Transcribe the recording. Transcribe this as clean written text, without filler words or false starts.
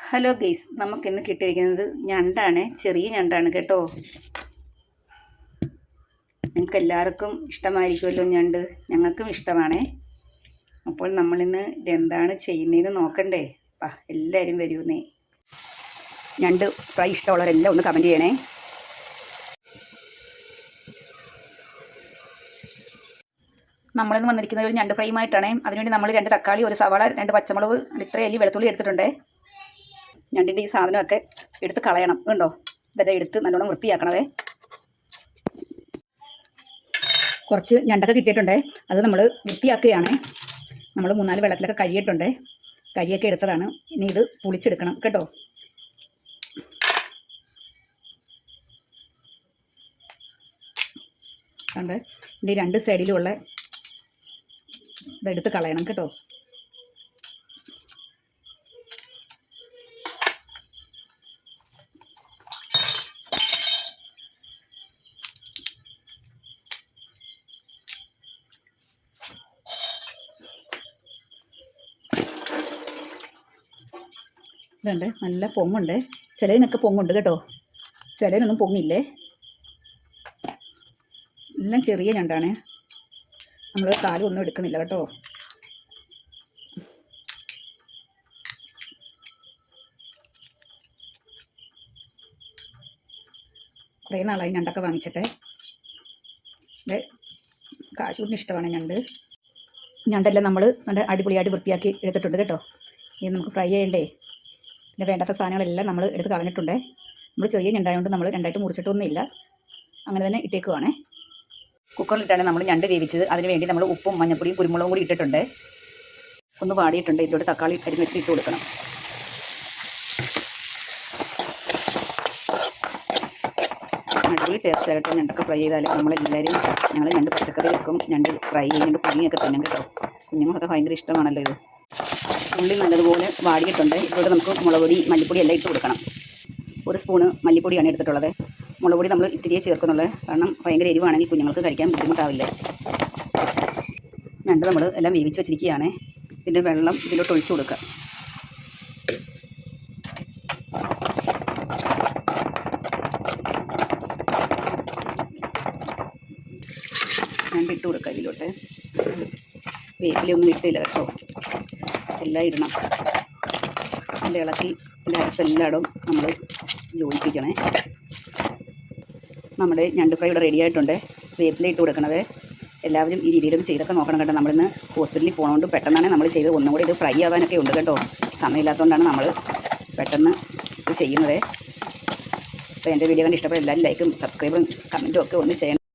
Hello guys, നമുക്കിന്ന് കിട്ടിയിരിക്കുന്നത് ഞണ്ടാണ്. ചെറിയ ഞണ്ടാണ് കേട്ടോ. നിങ്ങൾക്ക് എല്ലാവർക്കും ഇഷ്ടമായിരിക്കുമല്ലോ ഞണ്ട്. ഞങ്ങൾക്കും ഇഷ്ടമാണേ. അപ്പോൾ നമ്മളിന്ന് ഇതെന്താണ് ചെയ്യുന്നതെന്ന് നോക്കണ്ടേ? എല്ലാവരും വരുന്നേ. ഞണ്ട് ഫ്രൈ ഇഷ്ടമുള്ളവരെല്ലാം ഒന്ന് കമൻറ്റ് ചെയ്യണേ. നമ്മളിന്ന് വന്നിരിക്കുന്നത് ഒരു ഞണ്ട് ഫ്രൈയുമായിട്ടാണ്. അതിനുവേണ്ടി നമ്മൾ 2 തക്കാളി, 1 സവാള, 2 പച്ചമുളക്, ഇത്രയും അല്ലി വെളുത്തുള്ളി എടുത്തിട്ടുണ്ട്. ഞണ്ടിൻ്റെ ഈ സാധനമൊക്കെ എടുത്ത് കളയണം കേട്ടോ. ഇതെല്ലാം എടുത്ത് നല്ലോണം വൃത്തിയാക്കണവേ. കുറച്ച് ഞണ്ടൊക്കെ കിട്ടിയിട്ടുണ്ട്. അത് നമ്മൾ വൃത്തിയാക്കുകയാണ്. നമ്മൾ 3-4 വെള്ളത്തിലൊക്കെ കഴുകിയിട്ടുണ്ട്. കരിയൊക്കെ എടുത്തതാണ്. ഇനി ഇത് പുളിച്ചെടുക്കണം കേട്ടോ. കണ്ട് ഇതിൻ്റെ 2 സൈഡിലുമുള്ള ഇതെടുത്ത് കളയണം കേട്ടോ. ഇതുണ്ട്, നല്ല പൊങ്ങുണ്ട്. ചിലതിനൊക്കെ പൊങ്ങുണ്ട് കേട്ടോ, ചിലതിനൊന്നും പൊങ്ങില്ലേ. എല്ലാം ചെറിയ ഞണ്ടാണ്. നമ്മൾ കാലൊന്നും എടുക്കുന്നില്ല കേട്ടോ. കുറേ നാളായി ഞണ്ടൊക്കെ വാങ്ങിച്ചിട്ട്. ഇത് കാശൂരിന് ഇഷ്ടമാണ് ഞണ്ട്. ഞണ്ടെല്ലാം നമ്മൾ നല്ല അടിപൊളിയായിട്ട് വൃത്തിയാക്കി എടുത്തിട്ടുണ്ട് കേട്ടോ. ഇനി നമുക്ക് ഫ്രൈ ചെയ്യണ്ടേ. പിന്നെ വേണ്ടാത്ത സാധനങ്ങളെല്ലാം നമ്മൾ എടുത്ത് കളഞ്ഞിട്ടുണ്ട്. നമ്മൾ ചെറിയ ഞണ്ടായതുകൊണ്ട് നമ്മൾ 2ആയിട്ട് മുറിച്ചിട്ടൊന്നുമില്ല, അങ്ങനെ തന്നെ ഇട്ടേക്കുവാണേ. കുക്കറിലിട്ടാണ് നമ്മൾ ഞണ്ട് വേവിച്ചത്. അതിന് വേണ്ടി നമ്മൾ ഉപ്പും മഞ്ഞൾപ്പൊടിയും കുരുമുളകും കൂടി ഇട്ടിട്ടുണ്ട്. ഒന്ന് വാടിയിട്ടുണ്ട്. ഇതിലോട്ട് തക്കാളി അരിഞ്ഞ് വെച്ചിട്ട് ഇട്ട് കൊടുക്കണം. അടിപൊളി ടേസ്റ്റ് ആയിട്ട് ഞണ്ടൊക്കെ ഫ്രൈ ചെയ്താൽ നമ്മളെല്ലാവരും ഞങ്ങൾ ഞണ്ട് പച്ചക്കറി വെക്കും, ഞണ്ട് ഫ്രൈ ചെയ്ത് പുളിയൊക്കെ തിന്നും കേട്ടോ. കുഞ്ഞുങ്ങൾക്കൊക്കെ ഭയങ്കര ഇഷ്ടമാണല്ലോ ഇത്. ഉള്ളി നല്ലതുപോലെ വാടിയിട്ടുണ്ട്. ഇതിലൂടെ നമുക്ക് മുളക് പൊടി, മല്ലിപ്പൊടി എല്ലാം ഇട്ട് കൊടുക്കണം. 1 സ്പൂണ് മല്ലിപ്പൊടിയാണ് എടുത്തിട്ടുള്ളത്. മുളക് പൊടി നമ്മൾ ഇത്തിരിയേ ചേർക്കുന്നുള്ളത്, കാരണം ഭയങ്കര എരിവാണെങ്കിൽ കുഞ്ഞുങ്ങൾക്ക് കഴിക്കാൻ ബുദ്ധിമുട്ടാവില്ലേ. ഞണ്ട് നമ്മൾ എല്ലാം വേവിച്ച് വെച്ചിരിക്കുകയാണ്. ഇതിൻ്റെ വെള്ളം ഇതിലോട്ട് ഒഴിച്ചു കൊടുക്കുക. ഞണ്ട് ഇട്ട് കൊടുക്കുക ഇതിലോട്ട്. വേപ്പിലൊന്നും ഇട്ടില്ല കേട്ടോ, എല്ലാം ഇടണം. നല്ല ഇളക്കി ഇതിൻ്റെ അരപ്പെല്ലായിടും നമ്മൾ യോജിപ്പിക്കണേ. നമ്മുടെ ഞണ്ട് ഫ്രൈ ഇവിടെ റെഡി ആയിട്ടുണ്ട്. വേപ്പില ഇട്ട് കൊടുക്കണത്. എല്ലാവരും ഈ രീതിയിലും ചെയ്തൊക്കെ നോക്കണം കേട്ടോ. നമ്മളിന്ന് ഹോസ്പിറ്റലിൽ പോകണോണ്ട് പെട്ടെന്നാണ് നമ്മൾ ചെയ്ത്. ഒന്നും കൂടി ഇത് ഫ്രൈ ആവാനൊക്കെ ഉണ്ട് കേട്ടോ. സമയമില്ലാത്തതുകൊണ്ടാണ് നമ്മൾ പെട്ടെന്ന് ഇത് ചെയ്യുന്നത്. അപ്പോൾ എൻ്റെ വീഡിയോ കണ്ട് ഇഷ്ടപ്പെട്ട എല്ലാവരും ലൈക്കും സബ്സ്ക്രൈബും കമൻറ്റും ഒക്കെ ഒന്ന് ചെയ്യണം.